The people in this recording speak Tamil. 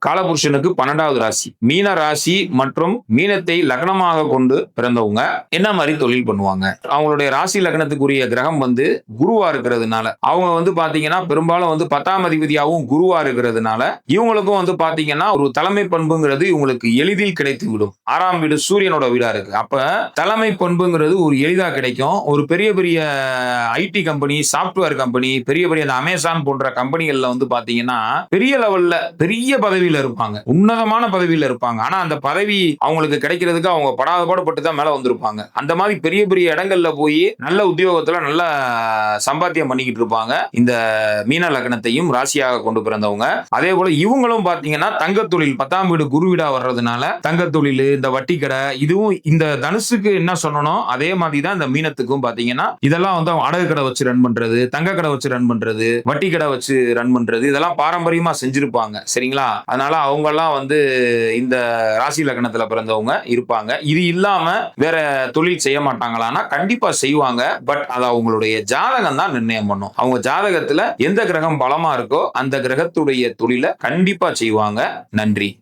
காலபுருஷனுக்கு 12வது ராசி. மீன ராசி மற்றும் மீனத்தை லக்னமாக கொண்டு பிறந்தவங்க என்ன மாதிரி தொழில் பண்ணுவாங்க? அவங்களுடைய ராசி லக்னத்துக்குரிய கிரகம் குருவா இருக்கிறதுனால அவங்க பாத்தீங்கன்னா பெரும்பாலும் 10ஆம் அதிபதியாகவும் குருவா இருக்கிறதுனால இவங்களுக்கும் பாத்தீங்கன்னா ஒரு தலைமை பண்புங்கிறது இவங்களுக்கு எளிதில் கிடைத்து விடும். 6ஆம் வீடு சூரியனோட வீடா இருக்கு. அப்ப தலைமை பண்புங்கிறது ஒரு எளிதா கிடைக்கும். ஒரு பெரிய பெரிய ஐடி கம்பெனி, சாப்ட்வேர் கம்பெனி, பெரிய பெரிய அமேசான் போன்ற கம்பெனிகள்ல பாத்தீங்கன்னா பெரிய லெவல்ல பெரிய பதவியில இருப்பாங்க, உன்னதமான பதவியில இருப்பாங்க. ஆனா அந்த பதவி அவங்களுக்கு கிடைக்கிறதுக்கு அவங்க படாத பாடுபட்டு தான் மேல வந்திருப்பாங்க. அந்த மாதிரி பெரிய பெரிய இடங்கள்ல போய் நல்ல உத்தியோகத்துல நல்ல சம்பாத்தியம் பண்ணிக்கிட்டு இருப்பாங்க இந்த மீன லக்னத்தையும் ராசியாக கொண்டு பிறந்தவங்க. அதே போல இவங்களும் பாத்தீங்கன்னா தங்க தொழில் 10ஆம் வீடு குரு வீடா வர்றதுனால தங்க தொழில், இந்த வட்டி கடை, இதுவும் இந்த தனுசுக்கு என்ன சொல்லணும் அதே மாதிரி தான் இந்த மீனத்துக்கும் பாத்தீங்கன்னா இதெல்லாம் அடகு கடை வச்சு ரன் பண்றது, தங்க கடை வச்சு ரன் பண்றது, வட்டி கடை வச்சு ரன் பண்றது, இதெல்லாம் பாரம்பரியமா செஞ்சிருப்பாங்க. சரிங்களா? அதனால அவங்க எல்லாம் இந்த ராசி லக்னத்துல பிறந்தவங்க இருப்பாங்க. இது இல்லாம வேற தொழில் செய்ய மாட்டாங்களான்னா கண்டிப்பா செய்வாங்க. பட் அது அவங்களுடைய ஜாதகம் தான் நிர்ணயம் பண்ணும். அவங்க ஜாதகத்துல எந்த கிரகம் பலமா இருக்கோ அந்த கிரகத்துடைய தொழிலை கண்டிப்பா செய்வாங்க. நன்றி.